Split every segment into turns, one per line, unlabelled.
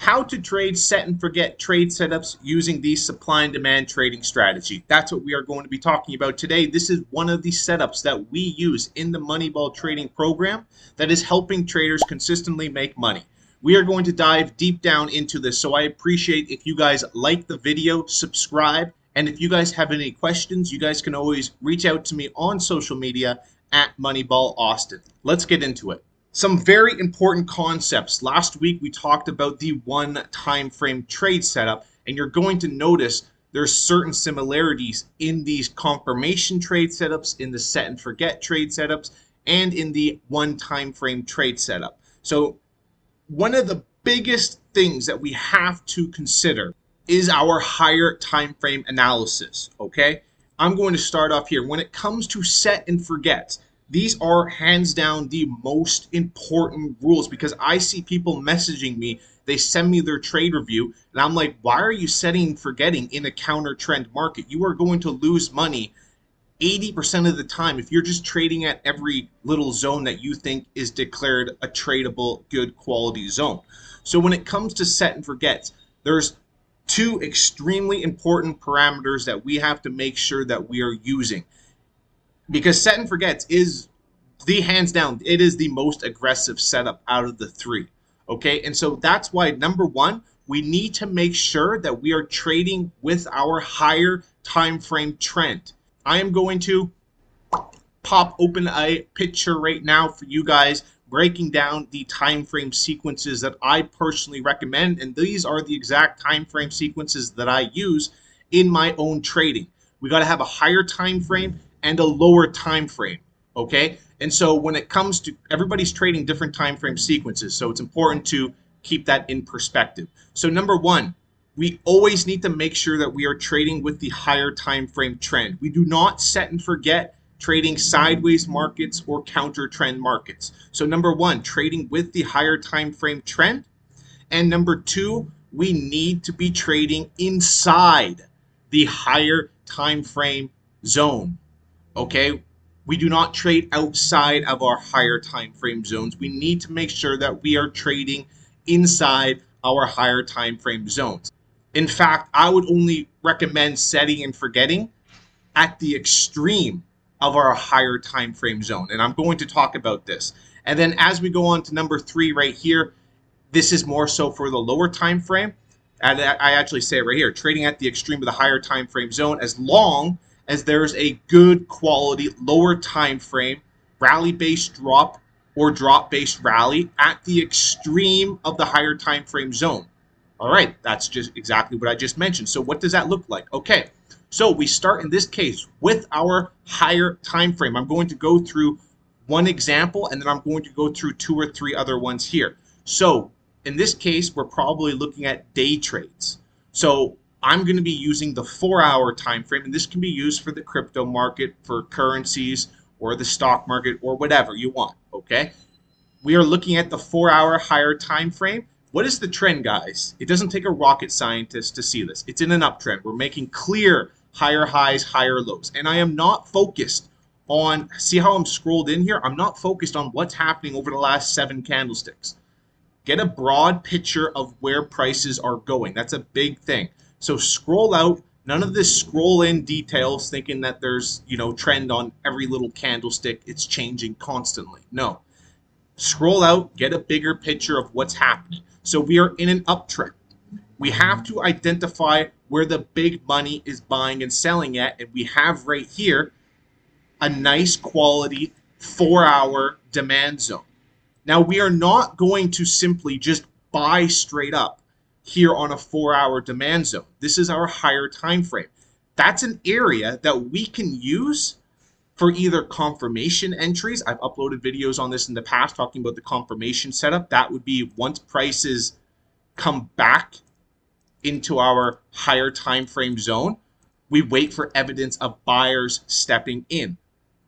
how to trade set and forget trade setups using the supply and demand trading strategy. That's what we are going to be talking about today. This is one of the setups that we use in the Moneyball trading program that is helping traders consistently make money. We are going to dive deep down into this, so I appreciate if you guys like the video, subscribe, and if you guys have any questions, you guys can always reach out to me on social media at Moneyball Austin. Let's get into it. Some very important concepts. Last week we talked about the one time frame trade setup, and you're going to notice there's certain similarities in these confirmation trade setups, in the set and forget trade setups, and in the one time frame trade setup. So one of the biggest things that we have to consider is our higher time frame analysis, okay? I'm going to start off here. When it comes to set and forget, these are hands down the most important rules, because I see people messaging me, they send me their trade review, and I'm like, why are you setting and forgetting in a counter trend market? You are going to lose money 80% of the time if you're just trading at every little zone that you think is declared a tradable, good quality zone. So when it comes to set and forgets, there's two extremely important parameters that we have to make sure that we are using. Because set and forgets is the hands down, it is the most aggressive setup out of the three. Okay, and so that's why number one, we need to make sure that we are trading with our higher time frame trend. I am going to pop open a picture right now for you guys, breaking down the time frame sequences that I personally recommend, and these are the exact time frame sequences that I use in my own trading. We got to have a higher time frame and a lower time frame, okay? And so when it comes to, everybody's trading different time frame sequences, so it's important to keep that in perspective. So number one, we always need to make sure that we are trading with the higher time frame trend. We do not set and forget trading sideways markets or counter trend markets. So number one, trading with the higher time frame trend. And number two, we need to be trading inside the higher time frame zone. Okay, we do not trade outside of our higher time frame zones. We need to make sure that we are trading inside our higher time frame zones. In fact, I would only recommend setting and forgetting at the extreme of our higher time frame zone, and I'm going to talk about this. And then as we go on to number three right here, this is more so for the lower time frame. And I actually say it right here, trading at the extreme of the higher time frame zone, as long as there's a good quality lower time frame rally-based drop or drop-based rally at the extreme of the higher time frame zone. All right, that's just exactly what I just mentioned. So what does that look like? Okay, so we start in this case with our higher time frame. I'm going to go through one example, and then I'm going to go through two or three other ones here. So in this case, we're probably looking at day trades. So I'm going to be using the 4-hour time frame, and this can be used for the crypto market, for currencies, or the stock market, or whatever you want, okay? We are looking at the 4-hour higher time frame. What is the trend, guys? It doesn't take a rocket scientist to see this. It's in an uptrend. We're making clear higher highs, higher lows. And I am not focused on, see how I'm scrolled in here? I'm not focused on what's happening over the last 7 candlesticks. Get a broad picture of where prices are going. That's a big thing. So scroll out, none of this scroll in details thinking that there's, trend on every little candlestick. It's changing constantly. No. Scroll out, get a bigger picture of what's happening. So we are in an uptrend. We have to identify where the big money is buying and selling at, and we have right here a nice quality 4-hour demand zone. Now, we are not going to simply just buy straight up here on a 4-hour demand zone. This is our higher time frame. That's an area that we can use for either confirmation entries. I've uploaded videos on this in the past talking about the confirmation setup. That would be once prices come back into our higher time frame zone, we wait for evidence of buyers stepping in.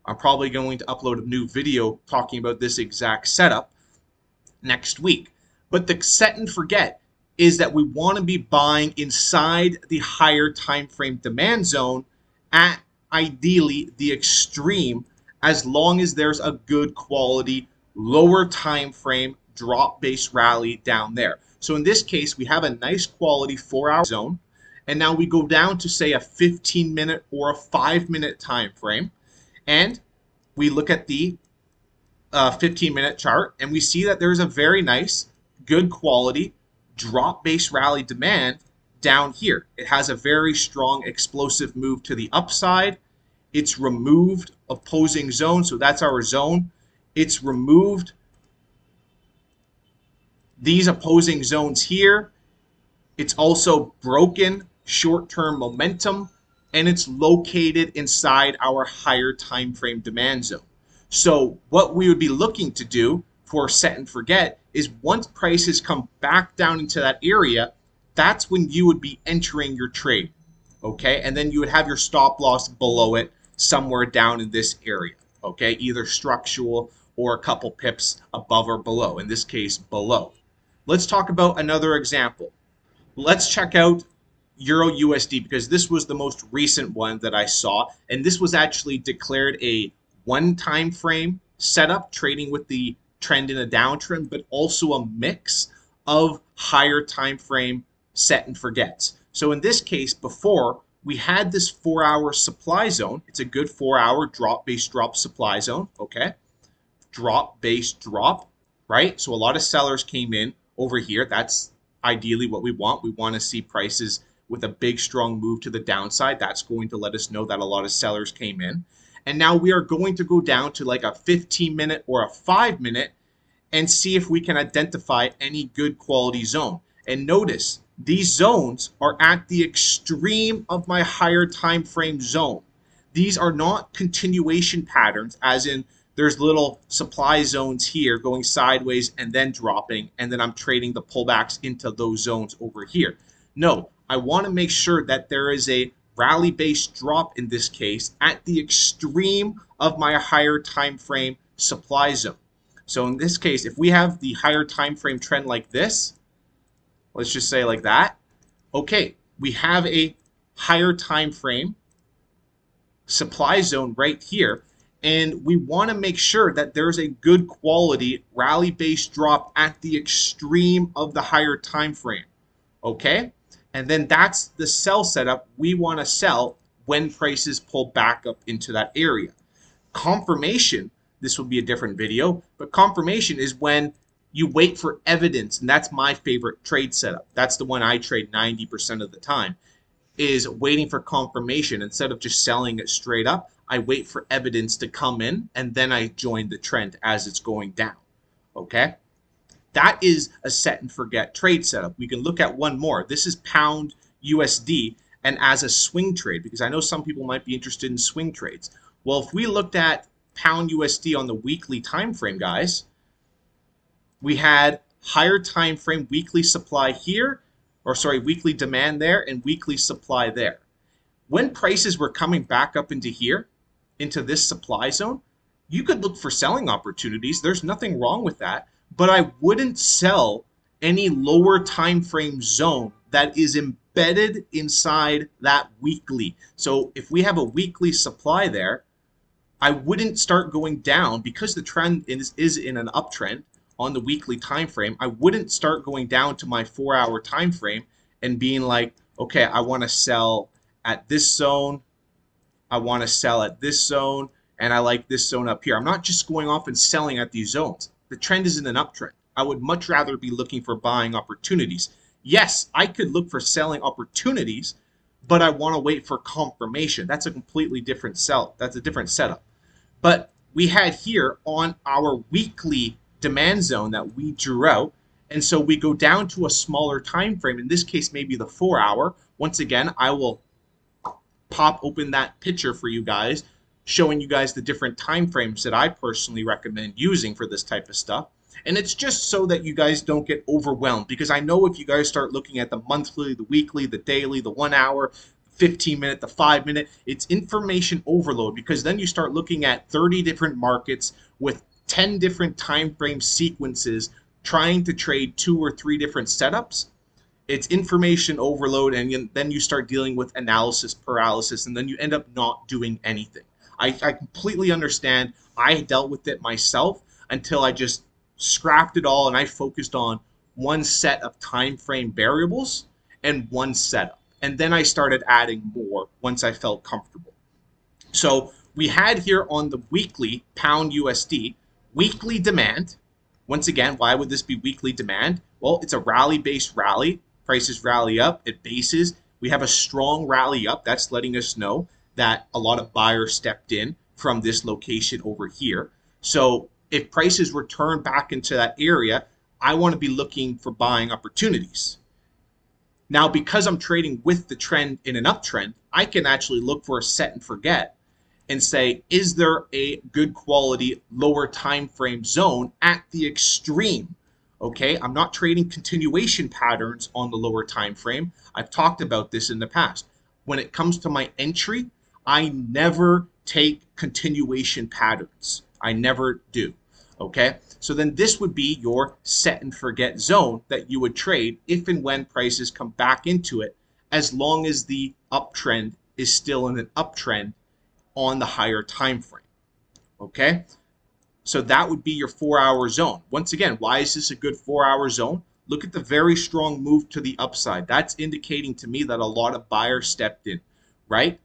I'm probably going to upload a new video talking about this exact setup next week. But the set and forget is that we want to be buying inside the higher time frame demand zone at ideally the extreme, as long as there's a good quality lower time frame drop based rally down there. So in this case, we have a nice quality 4-hour zone. And now we go down to say a 15-minute or a 5-minute time frame. And we look at the 15-minute chart, and we see that there's a very nice, good quality drop-based rally demand down here. It has a very strong explosive move to the upside. It's removed opposing zone, so that's our zone. It's removed these opposing zones here. It's also broken short-term momentum, and it's located inside our higher time frame demand zone. So what we would be looking to do for set and forget is once prices come back down into that area, that's when you would be entering your trade. Okay, and then you would have your stop loss below it somewhere down in this area. Okay, either structural or a couple pips above or below. In this case, below. Let's talk about another example. Let's check out Euro USD because this was the most recent one that I saw, and this was actually declared a one time frame setup trading with the trend in a downtrend, but also a mix of higher time frame set and forgets. So in this case, before we had this 4-hour supply zone. It's a good 4-hour drop based drop supply zone. Okay, drop based drop, right? So a lot of sellers came in over here. That's ideally what we want. We want to see prices with a big strong move to the downside. That's going to let us know that a lot of sellers came in. And now we are going to go down to like a 15-minute or a 5-minute and see if we can identify any good quality zone. And notice these zones are at the extreme of my higher time frame zone. These are not continuation patterns, as in there's little supply zones here going sideways and then dropping, and then I'm trading the pullbacks into those zones over here. No, I want to make sure that there is a rally based drop in this case at the extreme of my higher time frame supply zone. So in this case, if we have the higher time frame trend like this, let's just say like that, okay, we have a higher time frame supply zone right here, and we want to make sure that there's a good quality rally based drop at the extreme of the higher time frame. Okay, and then that's the sell setup we want to sell when prices pull back up into that area. Confirmation, this will be a different video, but confirmation is when you wait for evidence, and that's my favorite trade setup. That's the one I trade 90% of the time, is waiting for confirmation. Instead of just selling it straight up, I wait for evidence to come in, and then I join the trend as it's going down. Okay? That is a set and forget trade setup. We can look at one more. This is pound USD, and as a swing trade, because I know some people might be interested in swing trades. Well, if we looked at pound USD on the weekly time frame, guys, we had higher time frame weekly supply here, or sorry, weekly demand there and weekly supply there. When prices were coming back up into here, into this supply zone, you could look for selling opportunities. There's nothing wrong with that, but I wouldn't sell any lower time frame zone that is embedded inside that weekly. So if we have a weekly supply there, I wouldn't start going down because the trend is in an uptrend on the weekly time frame. I wouldn't start going down to my 4-hour time frame and being like, okay, I want to sell at this zone, I want to sell at this zone, and I like this zone up here. I'm not just going off and selling at these zones. The trend is in an uptrend. I would much rather be looking for buying opportunities. Yes, I could look for selling opportunities, but I want to wait for confirmation. That's a completely different sell. That's a different setup. But we had here on our weekly demand zone that we drew out, and so we go down to a smaller time frame. In this case, maybe the 4-hour. Once again, I will pop open that picture for you guys, showing you guys the different time frames that I personally recommend using for this type of stuff. And it's just so that you guys don't get overwhelmed, because I know if you guys start looking at the monthly, the weekly, the daily, the 1-hour, 15-minute, the 5-minute, it's information overload, because then you start looking at 30 different markets with 10 different time frame sequences trying to trade 2 or 3 different setups. It's information overload, and then you start dealing with analysis paralysis, and then you end up not doing anything. I completely understand. I dealt with it myself until I just scrapped it all and I focused on one set of time frame variables, and one setup. And then I started adding more once I felt comfortable. So we had here on the weekly pound USD, weekly demand. Once again, why would this be weekly demand? Well, it's a rally-based rally. Prices rally up, it bases. We have a strong rally up. That's letting us know that a lot of buyers stepped in from this location over here. So if prices return back into that area, I want to be looking for buying opportunities. Now, because I'm trading with the trend in an uptrend, I can actually look for a set and forget and say, is there a good quality lower time frame zone at the extreme? Okay, I'm not trading continuation patterns on the lower time frame. I've talked about this in the past. When it comes to my entry, I never take continuation patterns. I never do. Okay, so then this would be your set and forget zone that you would trade if and when prices come back into it, as long as the uptrend is still in an uptrend on the higher time frame. Okay, so that would be your 4-hour zone. Once again, why is this a good 4-hour zone? Look at the very strong move to the upside. That's indicating to me that a lot of buyers stepped in, right?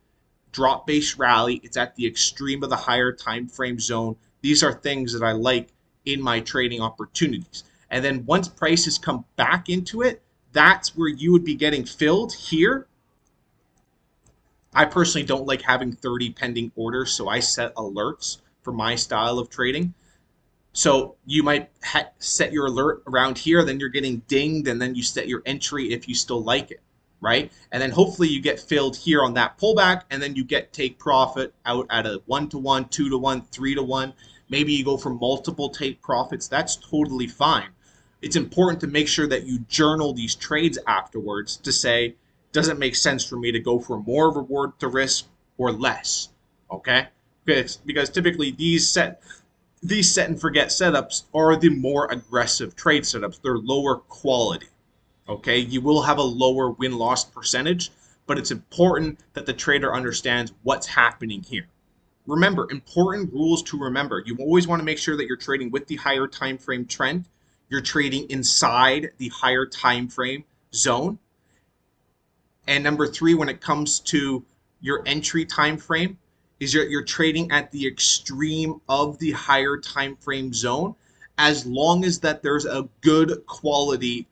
Drop based rally, it's at the extreme of the higher time frame zone. These are things that I like in my trading opportunities. And then once prices come back into it, that's where you would be getting filled here. I personally don't like having 30 pending orders, so I set alerts for my style of trading. So you might set your alert around here, then you're getting dinged, and then you set your entry if you still like it, right? And then hopefully you get filled here on that pullback, and then you get take profit out at a 1-to-1, 2-to-1, 3-to-1. Maybe you go for multiple take profits. That's totally fine. It's important to make sure that you journal these trades afterwards to say, does it make sense for me to go for more reward to risk or less? Okay? Because typically these set and forget setups are the more aggressive trade setups. They're lower quality. Okay, you will have a lower win-loss percentage, but it's important that the trader understands what's happening here. Remember, important rules to remember. You always want to make sure that you're trading with the higher time frame trend. You're trading inside the higher time frame zone. And number three, when it comes to your entry time frame, is you're trading at the extreme of the higher time frame zone, as long as that there's a good quality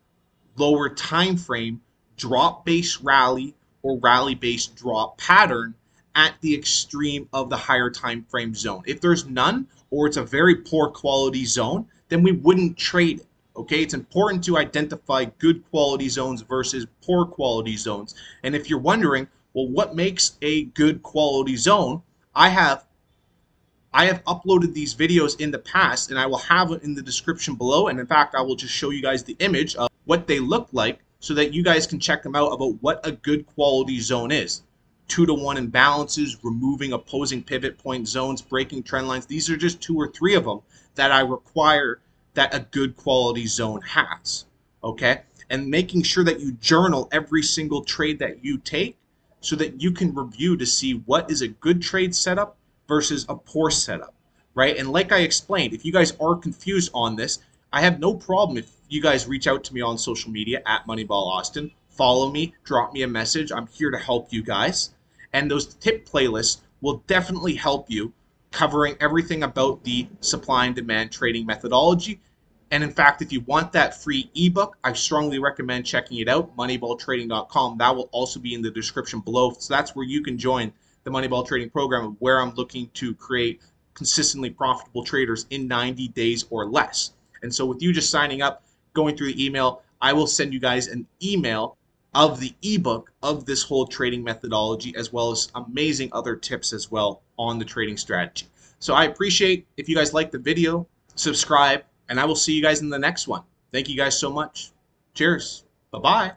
lower time frame drop based rally or rally based drop pattern at the extreme of the higher time frame zone. If there's none, or it's a very poor quality zone, then we wouldn't trade it. Okay, it's important to identify good quality zones versus poor quality zones. And if you're wondering, well, what makes a good quality zone? I have uploaded these videos in the past, and I will have it in the description below. And in fact, I will just show you guys the image of what they look like so that you guys can check them out about what a good quality zone is. 2-to-1 imbalances, removing opposing pivot point zones, breaking trend lines. These are just 2 or 3 of them that I require that a good quality zone has. Okay? And making sure that you journal every single trade that you take so that you can review to see what is a good trade setup versus a poor setup, right? And like I explained, if you guys are confused on this, I have no problem if you guys reach out to me on social media at Moneyball Austin. Follow me, drop me a message. I'm here to help you guys. And those tip playlists will definitely help you covering everything about the supply and demand trading methodology. And in fact, if you want that free ebook, I strongly recommend checking it out, moneyballtrading.com. That will also be in the description below. So that's where you can join the Moneyball Trading Program, where I'm looking to create consistently profitable traders in 90 days or less. And so with you just signing up, going through the email, I will send you guys an email of the ebook of this whole trading methodology, as well as amazing other tips as well on the trading strategy. So I appreciate if you guys like the video, subscribe, and I will see you guys in the next one. Thank you guys so much. Cheers. Bye-bye.